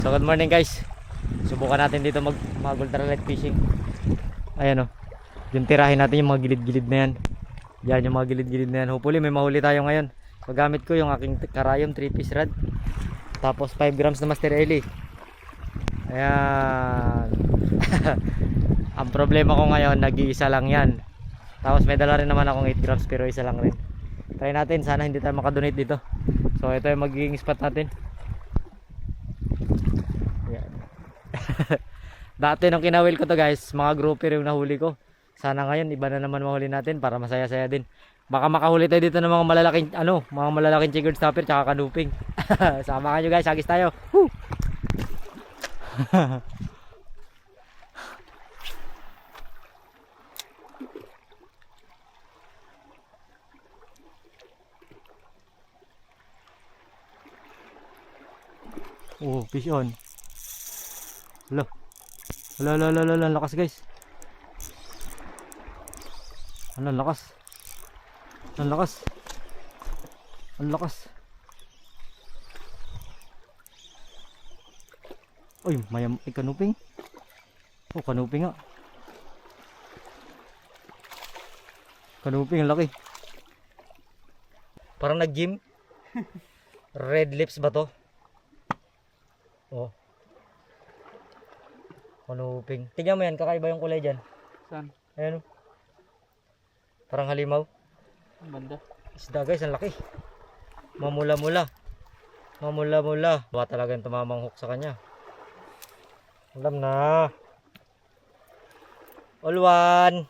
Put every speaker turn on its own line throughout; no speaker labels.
So good morning guys. Subukan natin dito mag ultralight fishing. Ayan o. Yung tirahin natin yung mga gilid-gilid na yan. Yan yung mga gilid-gilid na yan. Hopefully may mahuli tayo ngayon. So gamit ko yung aking karayom 3-piece rod. Tapos 5 grams na Master Ellie. Ayan. Ang problema ko ngayon, nag-iisa lang yan. Tapos may dala rin naman akong 8 grams pero isa lang rin. Try natin, sana hindi tayo makadonate dito. So ito yung magiging spot natin. Ayan. Dati nung kinawil ko to guys, mga grouper yung nahuli ko. Sana ngayon iba na naman mahuli natin para masaya-saya din. Baka makahuli tayo dito ng mga malalaking chigard snapper tsaka kanuping. Samahan nyo guys, agis tayo. Woo! Oh, fish on. Hello. Hello, lakas guys. Ang lakas. Ang lakas. Ang lakas. Uy, may kanuping. Oh, kanuping nga. Kanuping, ang laki. Parang nag-gym. Red lips ba to? Oh. Kanuping. Tingnan mo yan, kakaiba yung kulay dyan.
Saan?
Ayan o. Parang halimaw.
Ang banda.
Isda guys, ang laki. Mamula-mula. Mamula-mula. Baka talagang tumamang hook sa kanya. Alam na. All-one.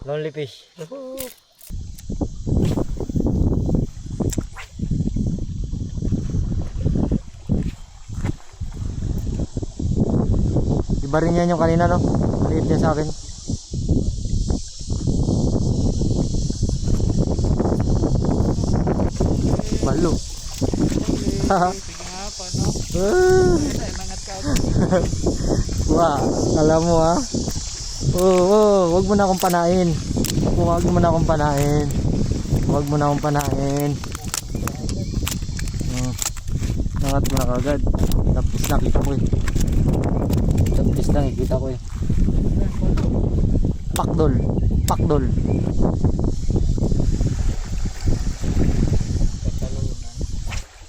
Lonely fish. Iba rin yan yung kanina no. Liit niya sa akin. Balo. Haha. Wah, alam mo ha. Wag mo na akong panain. Wag mo na akong panain. Wag mo na akong panain. Nangat mo na kagad. Tapos nakita ko eh. Tapos nakikita ko eh. Pakdol. Pakdol.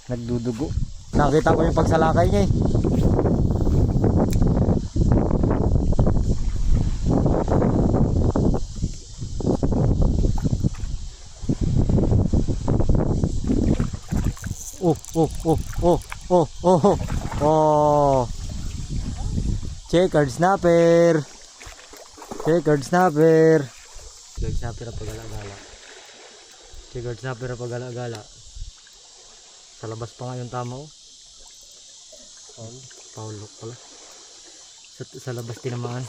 Nagdudugo. Nakita ko yung pagsalakay niya eh. Oh. Checkered snapper. Checkered snapper. Checkered snapper ang pagala-gala. Checkered snapper ang pagala-gala. Sa labas pa nga yung tama oh. Foul hook pala. Sa labas din naman.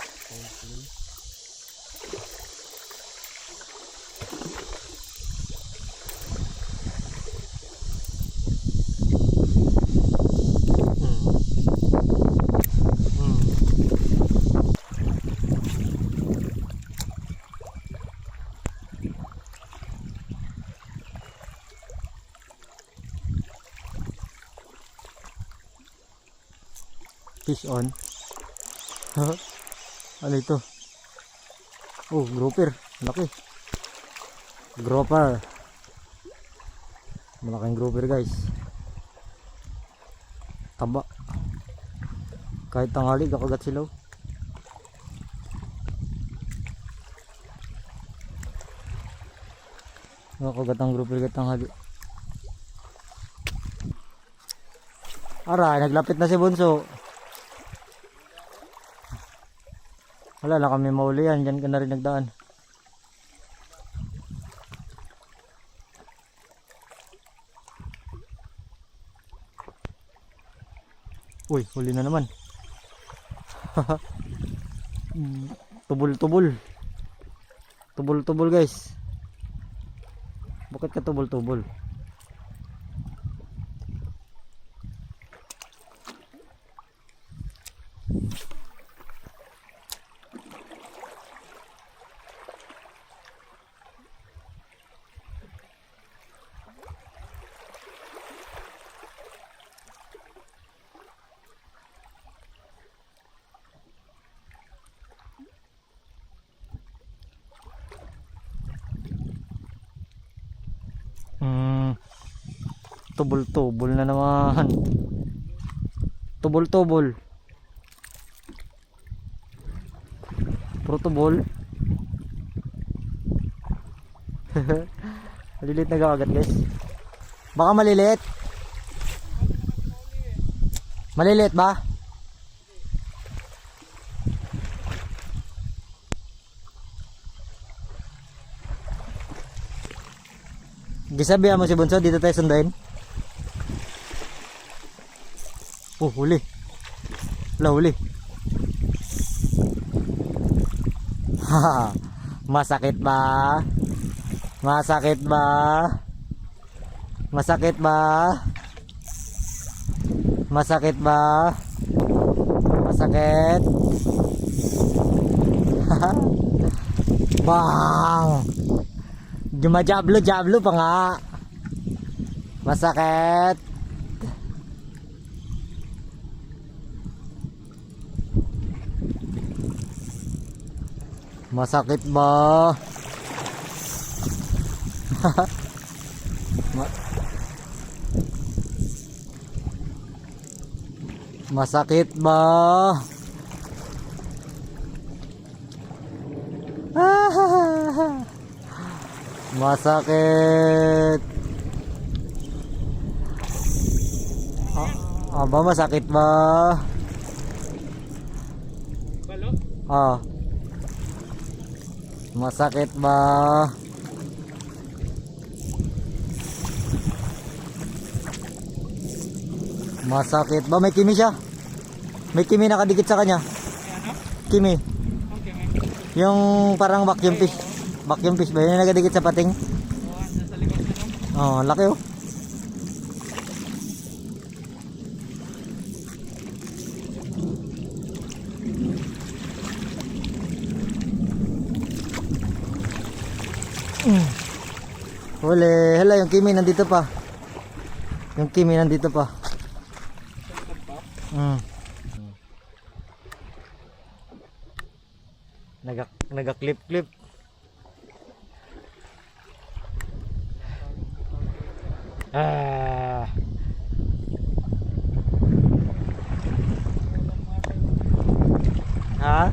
Fish on. Ano ito? Oh, grouper. Laki. Grouper. Malaking grouper guys. Taba. Kahit tanghali kakagat sila. Kakagat ang grouper kahit tanghali. Aray, naglapit na si Bunso. Wala na kami mauli yan. Diyan ka na rin nagdaan. Uy, huli na naman. Tubol-tubol. Tubol-tubol guys. Bakit ka tubol-tubol? Tubol-tubol na naman. Tubol-tubol. Puro tubol. Malilit na kagad guys. Baka malilit. Malilit ba? Gisabihan mo si Bunso, dito tayo sundain. Oh, huli. Wala, huli. Masakit ba? Masakit ba? Masakit ba? Masakit ba? Masakit? Bang! Jablo pa nga. Masakit. Masakit ba? Masakit ba? Masakit. Aba, masakit ba?
Balo?
Ah. Masakit ba? Masakit ba? May kimi siya. May kimi nakadikit sa kanya.
Ano?
Kimi.
Okay, may.
Yung parang vacuum fish. Vacuum fish ba? Yung nakadikit sa pating.
Oh, nasa likod na no?
Oh, laki oh. Huli. Hala, yung kimi nandito pa. Yung kimi nandito pa. Naga-clip-clip. Ah. Ha?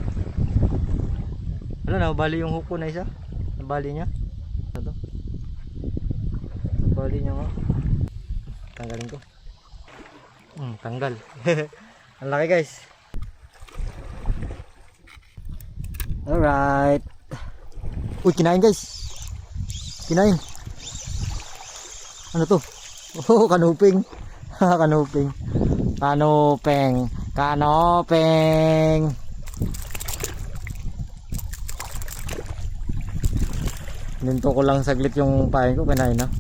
Wala na, bali yung huko na isa. Nabali niya. Ano to? Nabali niya nga. Tanggalin ko. Tanggal. Ang laki guys. Alright. Uy, kinain guys. Kinain. Ano to? Oh, kanuping. Kanuping. Kanuping. Kanuping. Ninto ko lang saglit yung pain ko, kinain na.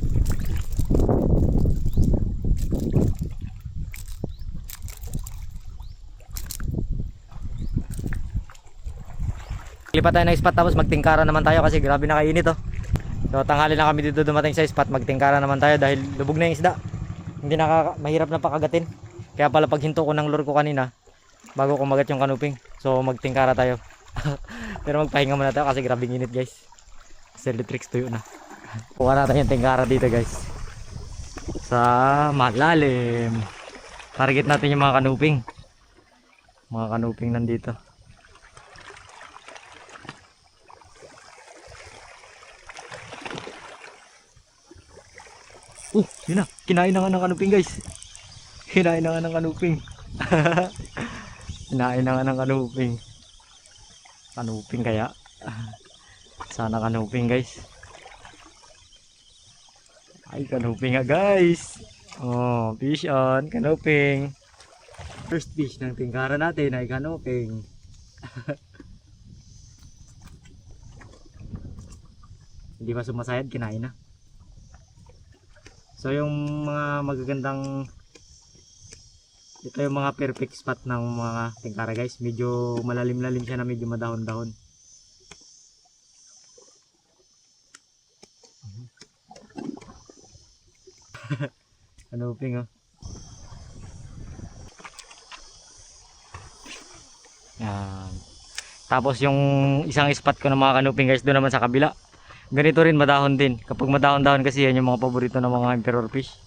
Lipat tayo ng spot tapos magtingkara naman tayo kasi grabe na kainit oh. So tanghali na kami dito dumating sa spot, magtingkara naman tayo dahil lubog na yung isda. Hindi mahirap na pakagatin. Kaya pala pag hinto ko ng lure ko kanina bago kumagat yung kanuping. So magtingkara tayo. Pero magpahinga muna tayo kasi grabe init guys. Electric tuyo na. Kuha natin yung tingkara dito guys. Sa malalim. Target natin yung mga kanuping. Mga kanuping nandito. Yun na. Kinain na nga ng kanuping guys. Kinain na nga ng kanuping. Kinain na nga ng kanuping. Kanuping kaya. Sana kanuping guys. Ay, kanuping nga guys. Oh, fish on. Kanuping. First fish ng tingkara natin ay kanuping. Hindi pa sumasayad, kinain na. So yung mga magagandang, ito yung mga perfect spot ng mga tingkara guys. Medyo malalim-lalim siya na medyo madahon-dahon. Kanuping oh. Yan. Tapos yung isang spot ko ng mga kanuping guys doon naman sa kabila. Ganito rin madahon din. Kapag madahon-dahon kasi yan yung mga paborito ng mga emperor fish.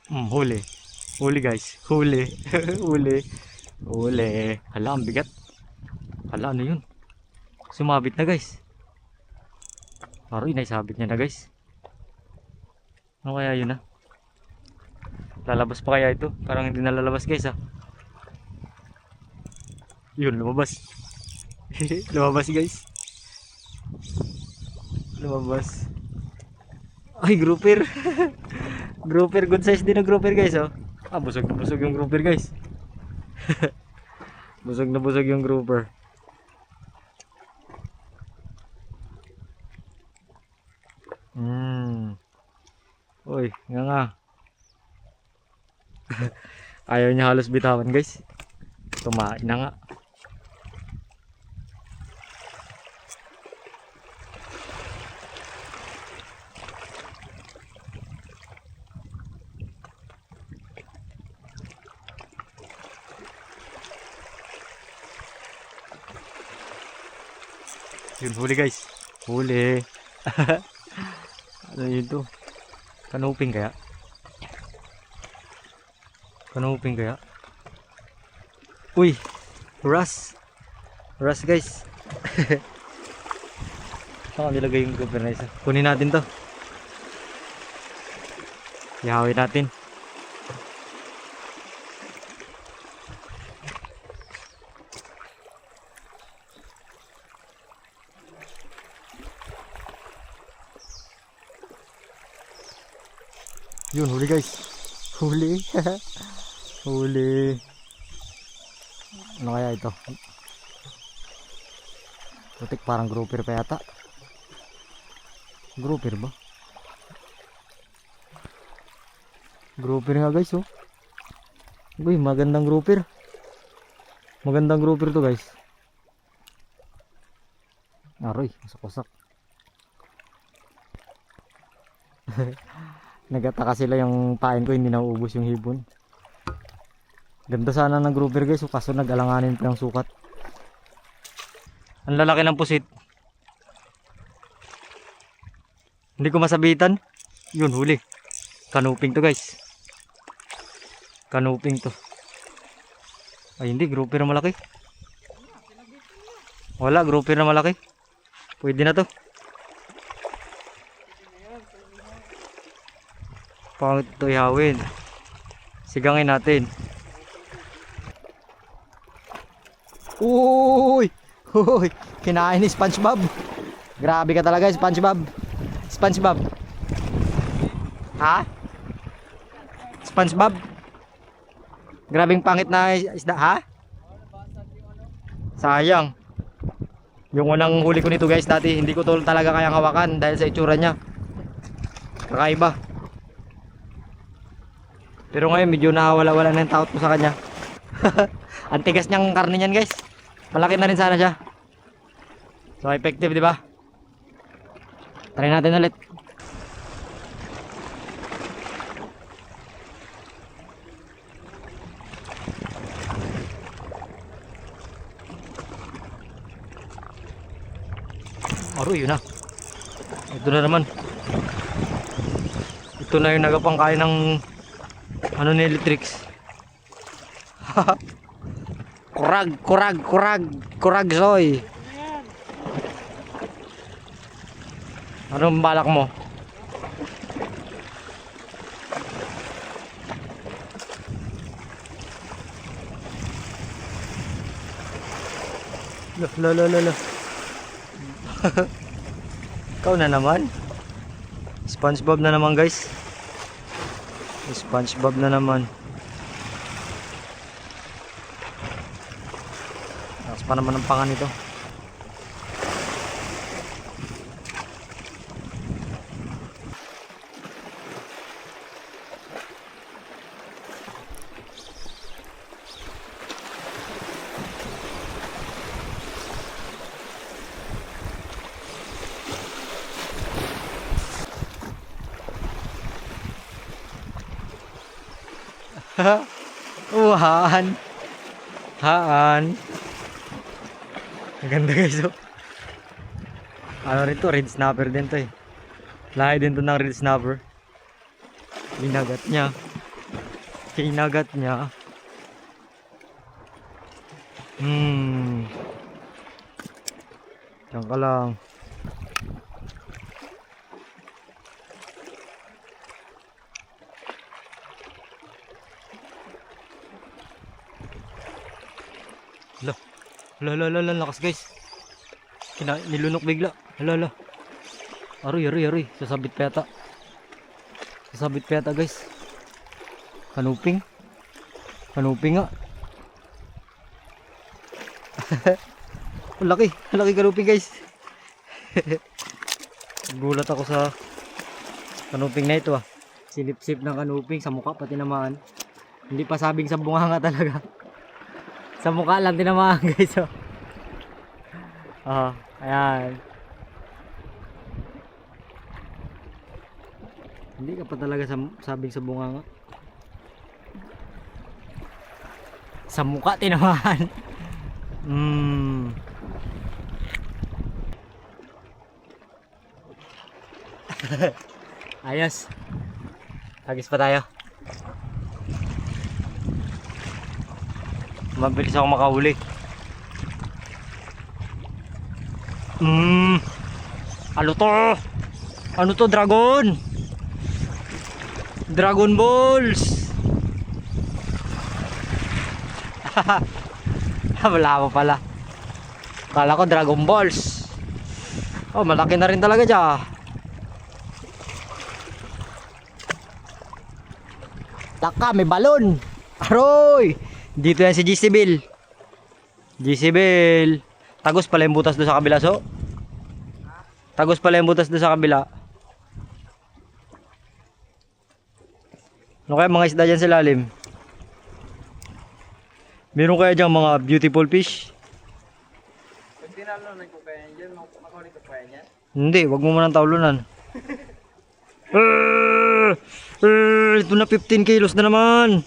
Huli. Huli guys. Huli. Huli. Huli. Hala, ang bigat. Hala, ano yun? Sumabit na guys. Aroy, naisabit niya na guys. Ano kaya yun Lalabas pa kaya ito? Parang hindi nalalabas guys Yun, lumabas. Lumabas guys. Lumabas. Ay, grouper. Grouper, good size din na grouper guys busog na busog yung grouper guys. Busog na busog yung grouper. Uy, nga. Ayaw niya halos bitawan guys. Tumain na nga. Yun, huli guys. Huli. Ano yun to? Kanuping kaya? Kanuping kaya? Uy! Ras! Ras guys! Saan nilagay yung grouper na isa? Kunin natin to. Ihawin natin. Yun, huli guys. Huli. Huli. Ano kaya ito? Putik, parang grouper pa yata. Grouper ba? Grouper nga guys Uy, magandang grouper. Magandang grouper to guys. Aroy, wasak-wasak. Nagataka sila yung pain ko, hindi nauubos yung hibon. Ganda sana ng grouper guys kaso nag-alanganin pa yung sukat. Ang lalaki ng pusit. Hindi ko masabitan. Yun, huli. Kanuping to guys. Kanuping to. Ay hindi, grouper na malaki. Wala, grouper na malaki. Pwede na to. Pangit ito ihawin. Sigangin natin. Uy! Uy! Kinain ni SpongeBob. Grabe ka talaga, SpongeBob. SpongeBob. Ha? SpongeBob? Grabing pangit na isda, ha? Sayang. Yung unang huli ko nito guys dati, hindi ko to talaga kayang hawakan dahil sa itsura niya. Kakaiba. Pero ngayon medyo nawala-wala na yung takot ko sa kanya. Ang tigas niyang karne niyan guys. Malaki na rin sana siya. So effective, di ba? Try natin ulit. Aroy, yun na. Ito na naman. Ito na yung nagapangkain ng ano ni Electrix. Kurag soy. Anong balak mo? Lala. Ikaw na naman. SpongeBob na naman guys. SpongeBob na naman. Lakas pa naman ang pangan nito. Haan. Ang ganda guys Ano rin to, red snapper din to Lahi din to ng red snapper. Binagat niya. Kinagat niya. Diyan ka lang. Hala, lakas guys. Nilunok bigla. Hala. Aroy. Sasabit pa yata guys. Kanuping nga. Laki kanuping guys. Gulat ako sa kanuping na ito ah. Silip-sip ng kanuping sa mukha pati naman. Hindi pa sabing sa bunganga talaga. Sa mukha lang tinamaan guys oh. Ayan. Hindi ka pa talaga sabing sa bunganga. Sa mukha tinamaan. Ayos. Agis pa tayo. Mabilis ako makahuli. Ano to? Ano to, dragon? Dragon balls. Wala pa pala. Kala ko dragon balls. Oh, malaki na rin talaga dyan. Taka, may balon. Aroy! Dito yan si GC Bill. GC Bill. Tagos pala yung butas doon sa kabila, so. Tagos pala yung butas doon sa kabila. Ano kaya mga isda dyan sa lalim? Meron kaya dyan mga beautiful fish?
Pag tinalunan ko kaya dyan, makulit ko kaya niya?
Hindi, wag mo munang taulunan. Ito na 15 kilos na naman.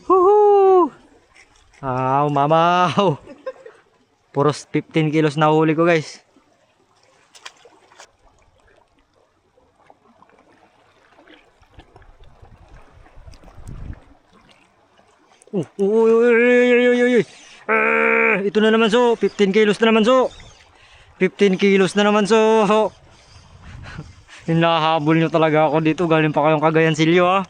Woohoo! Mamaw. Puros 15 kilos na huli ko guys. Uy. Ito na naman so, 15 kilos na naman so. 15 kilos na naman so. Hinahabol nyo talaga ako dito. Galing pa kayong Cagayan Silyo ah.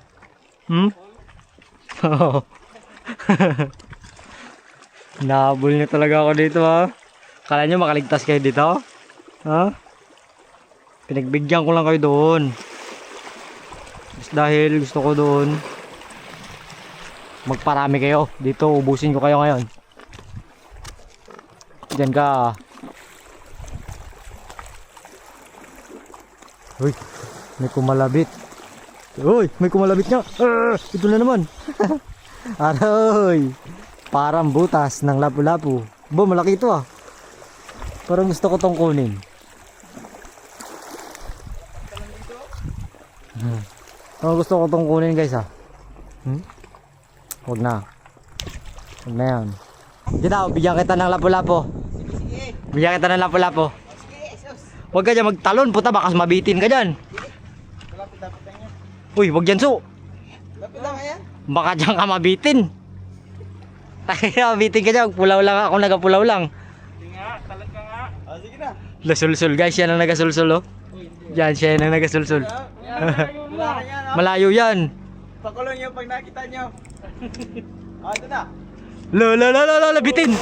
Hinahabol nyo talaga ako dito ah. Kala nyo makaligtas kayo dito? Ha? Pinagbigyan ko lang kayo doon. Just dahil gusto ko doon magparami kayo. Dito ubusin ko kayo ngayon. Diyan ka. Uy, may kumalabit. Uy, may kumalabit nga. Ito na naman. Aroy. Parang butas ng lapu-lapu. Bo, malaki ito ah. Parang gusto ko tong kunin. Parang gusto ko tong kunin guys ah. Huwag na. Huwag na yan. Ginaw, bigyan kita ng lapu-lapu.
Sige.
Bigyan kita ng lapu-lapu. Huwag ka dyan magtalon, puta, baka mabitin ka dyan.
Lapit lang yan.
Uy, huwag dyan so.
Lapit lang yan.
Baka dyan ka mabitin. Mabitin ka dyan, pulaw lang ako, nagapulaw lang.
Sige nga, talag ka nga. Sige na.
Lasulsul guys, yan ang nagasulsul oh. Yan, siya yan ang nagasulsul. Malayo yan.
Pakulong nyo pag nakita nyo. Ito na.
Bitin.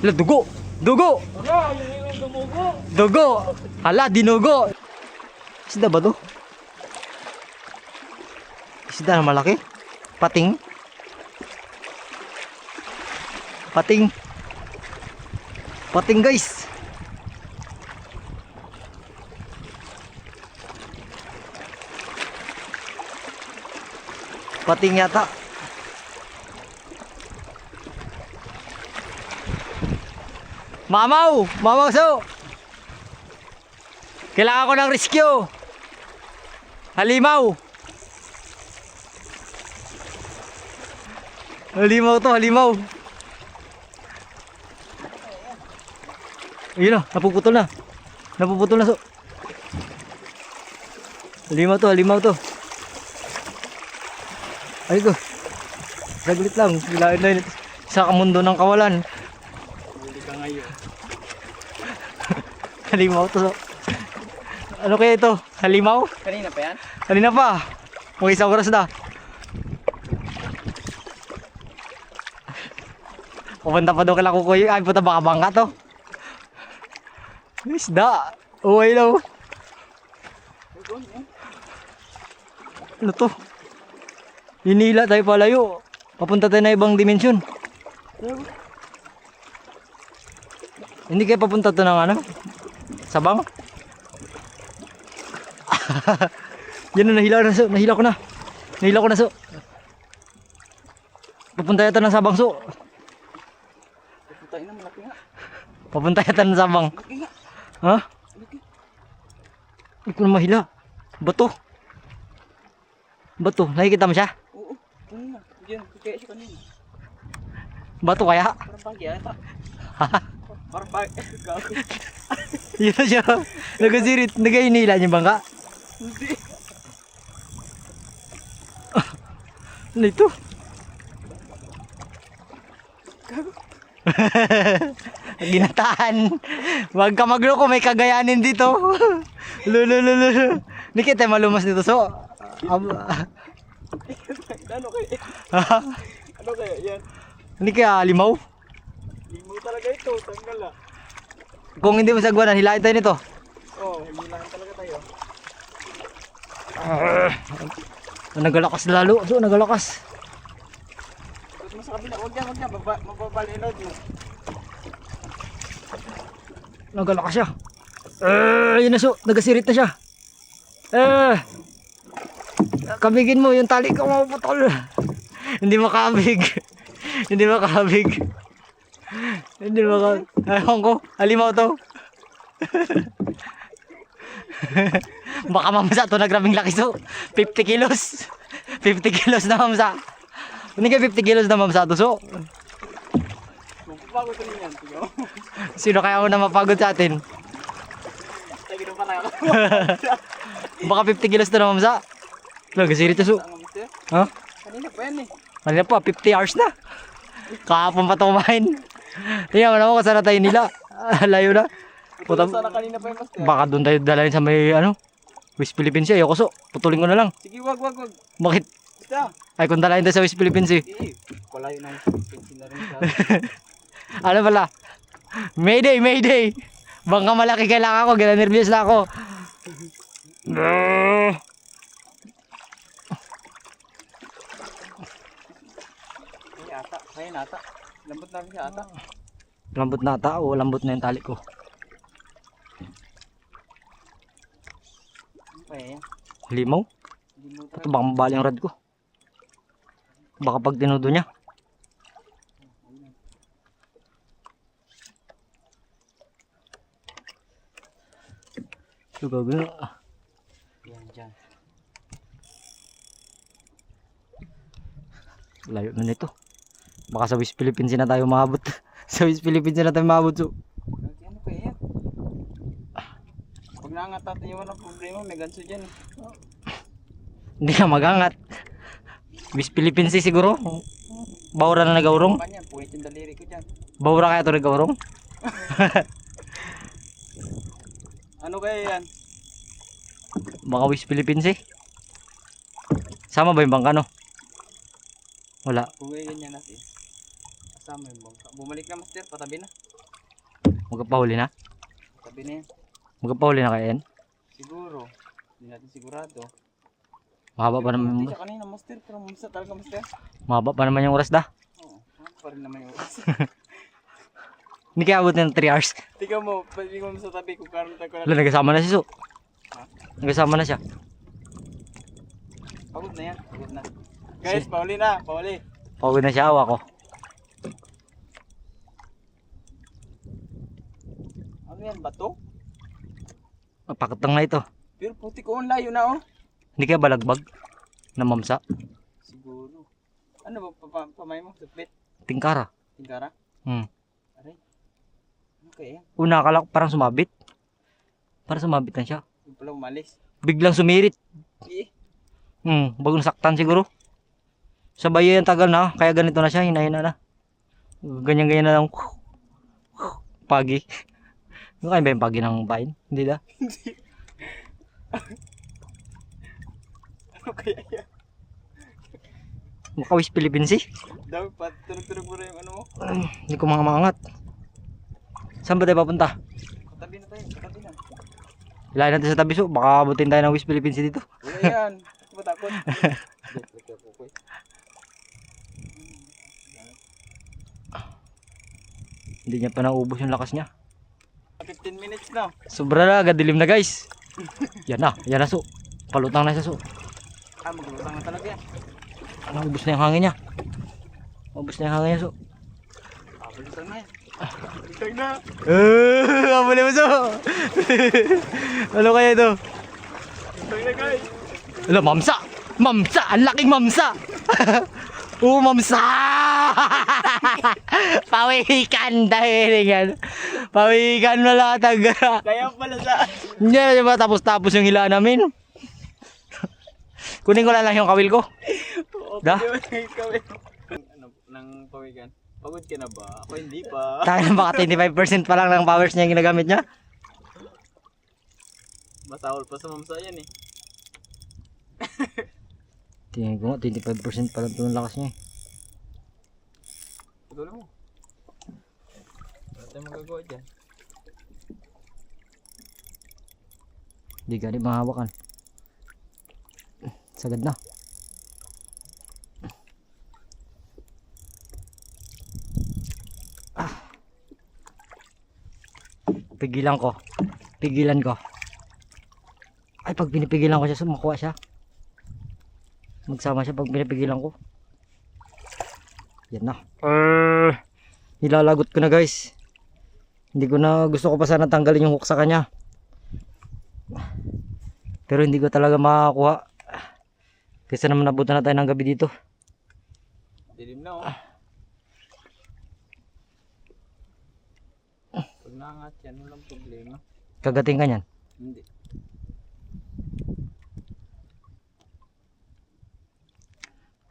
Dugo.
Yung dumugo.
Dugo. Hala, dinugo. Isda ba to? Isda na malaki. Pating. Pating guys. Pating yata. Mamaw so. Kailangan ko ng rescue. Halimaw to, halimaw. Ayun na, napuputol na so. Halimaw to. Ay ko. Saglit lang. Bilain na yun. Sa mundo ng kawalan.
Huli ka ngayon.
Halimaw to. Ano kaya ito? Halimaw?
Kanina pa yan?
Kanina pa. Mga isang oras na. Pupunta pa daw kala kukuy. Ay puta baka bangka to. Isda. Uway daw. Ano to? Hinila tayo palayo. Papunta tayo na ibang dimensyon. Hindi kayo papunta to ng ano? Sabang? Yan na, nahila na so. Nahila ko na. Nahila ko na so. Papunta yata ng Sabang so.
Putain na, malaki nga.
Papunta yata ng Sabang.
Malaki nga.
Ha?
Malaki.
Hindi ko na mahila. Bato. Bato. Nakikita mo siya?
Oo. Kanina. Diyan. Kaya siya kanina.
Bato kaya?
Parang bagi ata. Parang bagi. Gago.
Yun na siya. Nagasirit. Nagainila niya bangka.
Hindi.
Ano ito? Ginataan. Wag ka magloko, may kagayanin dito. Lulululu. Nikita malumas dito so.
Ano kaya? Ano kaya yan?
Hindi kaya limaw.
Limo talaga ito. Tanggal ah.
Kung hindi mo sagwanan, hilahin tayo nito.
Oo. Hilahan talaga tayo.
Nagalakas lalo. So, nagalakas.
Tapos mo sa kabila. Huwag yan. Huwag yan. Mababalinood mo.
Nagalakas siya. Yun na so. Nagasirit na siya. Kabigin mo yung tali ko maputol. Hindi makabig. Hindi makabig. Hindi makabig. Ayaw ko. Halimaw to. Baka mamasa to nagrabing laki so. 50 kilos. 50 kilos na mamasa. Hindi ka 50 kilos na mamasa to so.
Magpapagod ka rin yan. Tiyo.
Sino kaya na mapagod sa atin?
Lagi na pala ako.
Baka 50 kilos na mamasa. Nagasirit na so.
Ang mister.
Ha?
Kanina pa yan eh.
Ano pa, 50 hours na. Kahapon pa ito kumain. Tingnan mo naman kung saan na tayo nila. Layo na.
Puta sana kanina pa yung mister.
Baka doon tayo dalhin sa may ano, West Philippines eh. Ayoko so. Putulin ko na lang.
Sige, wag.
Bakit?
Basta.
Ay kung dalhin tayo sa West Philippines eh.
Wala yun ang pensin na rin siya.
Ano pala? Mayday, mayday. Bangka malaki kailangan ko. Gila nervyos na ako.
Ay, ata. Ayun ata. Lambot namin siya ata.
Lambot na ata o lambot na yung tali ko.
Ano pa yan?
Limaw?
Hindi mo
Ito baka mabali ang rad ko. Baka pag tinudo niya. Ito gagawin.
Yan, dyan.
Layo na nito. Baka sa West Philippines na tayo maabot. Sa West Philippines na tayo maabot. So.
Ano kaya yan? Pag naangat natin yung walang problema, may ganso dyan.
Hindi ka magangat. West Philippines eh, siguro. Bawra na nagawrong.
Kanya, puwit yung daliri ko dyan.
Bawra kaya ito nagawrong.
Ano kaya yan?
Baka West Philippines eh. Sama ba yung bangka no? Wala.
Puwi ganyan natin. Kasama yung bangka. Bumalik na master, patabi na.
Magpahuli na?
Patabi na yan.
Magpahuli na kaya yan?
Siguro. Hindi natin sigurado.
Mahaba pa naman.
Hindi siya kanina master, pero mamsa talaga master.
Mahaba pa naman yung oras da.
Oo, mahaba pa rin naman yung oras.
Hindi kaya abot ng 3 hours.
Tingnan mo, pwede mo sa tabi kung karoon tayo
Wala, nagasama na si Su.
Ha?
Nagasama na siya.
Pagod na yan, pagod na. Guys, pauli na, pauli.
Pagod na siya, awa ko.
Ano yan, bato?
Pakatang na ito.
Pero puti ko ang layo na oh.
Hindi kaya balagbag na mamsa.
Siguro. Ano ba, pamay mo, suplit?
Tingkara.
Tingkara?
Hmm.
Aray. Ano kaya yan?
Una akala ko parang sumabit. Parang sumabit na siya.
Yung pala umalis.
Biglang sumirit.
Eh,
Bagong saktan siguro. Sa bayo yung tagal na, kaya ganito na siya, hinahina na. Ganyan-ganyan na lang. Pagi. Ano kaya ba yung pagi ng bayan? Hindi da?
Ano kaya yan?
Makawis Philippines eh.
Dami pa, tunog-tunog mo na yung ano mo.
Hindi ko mga maangat. Saan ba tayo papunta?
Katabi na tayo, katabi na.
Ilahin natin sa tabi so, baka abutin tayo ng West Philippines dito.
Wala yan. Matakot.
Hindi niya pa naubos yung lakas niya.
15 minutes na.
Sobra na, agad dilim na guys. Yan na so. Palutang na siya so.
Maglutang na talaga yan.
Naubos na yung hangin niya. Naubos na yung hangin niya so.
Lutang na yan. Lutang na.
Kabuli mo so. Ano kaya ito?
Lutang na guys.
Ano, mamsa! Mamsa! Ang laking mamsa! Mamsa! Pawikan dahil yan. Pawikan na latag.
Kaya pala sa...
Hindi na diba tapos yung hila namin. Kunin ko lang yung kawil ko. Da?
Ano, ng pawikan. Pagod ka na ba? Ako hindi pa.
Tayo na baka 25% pa lang ng powers niya yung ginagamit niya.
Masahol pa sa mamsa yan eh.
Tingin ko nga 25% pa lang ito ng lakas niya eh.
Patuloy mo. Wala tayong magagawa dyan.
Hindi ka rin mahawakan. Sagad na. Pigilan ko. Pigilan ko. Ay, pag pinipigilan ko siya, sumakuha siya. Magsama siya pag pinipigilan ko. Yan na. Nilalagot ko na guys. Hindi ko na, gusto ko pa sana tanggalin yung hook sa kanya. Pero hindi ko talaga makakuha. Kasi naman nabutan na tayo ng gabi dito.
Dilim na oh. Pag naangat yan, walang problema.
Kagating ka niyan.
Hindi.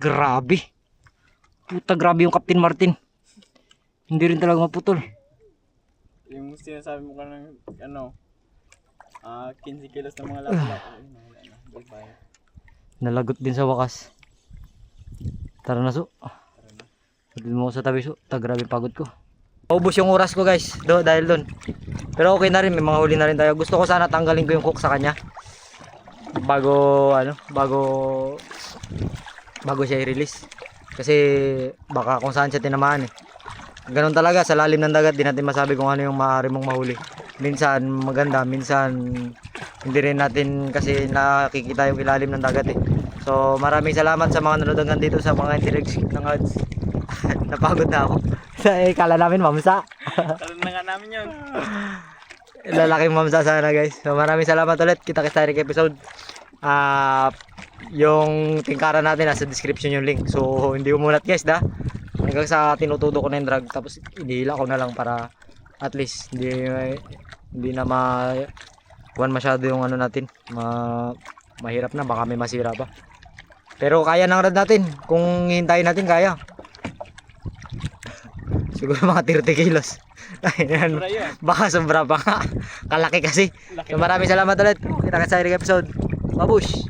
Grabe. Puta, grabe yung Captain Martin. Hindi rin talaga maputol.
Yung sinasabi mo ka ng ano, 15 kilos ng mga lapat. Hindi pa.
Nalagot din sa wakas. Tara na so. Pagdil mo ko sa tabi so. Grabe pagod ko. Paubos yung oras ko guys. Dahil doon. Pero okay na rin. May mga huli na rin tayo. Gusto ko sana tanggalin ko yung hook sa kanya. Bago siya i-release. Kasi baka kung saan siya tinamaan eh. Ganun talaga sa lalim ng dagat. Di natin masabi kung ano yung maaari mong mahuli. Minsan maganda. Minsan hindi rin natin kasi nakikita yung ilalim ng dagat eh. So maraming salamat sa mga nanonood hanggang dito sa mga indirect ng ads. Napagod na ako. Kala namin mamsa.
Tara na nga namin yun.
Lalaking mamsa sana guys. So maraming salamat ulit. Kita-kita sa next episode. Yung tingkaran natin nasa description yung link. So hindi umulat guys da. Hanggang sa tinutudo ko na yung drag. Tapos inihila ko na lang para at least hindi na masyado yung ano natin. Mahirap na, baka may masira pa. Pero kaya ng rad natin. Kung hintayin natin kaya. Siguro mga 30 kilos. Ayan. Baka sobra pa nga. Kalaki kasi. So maraming salamat ulit. Kita ka sa next episode. Babush!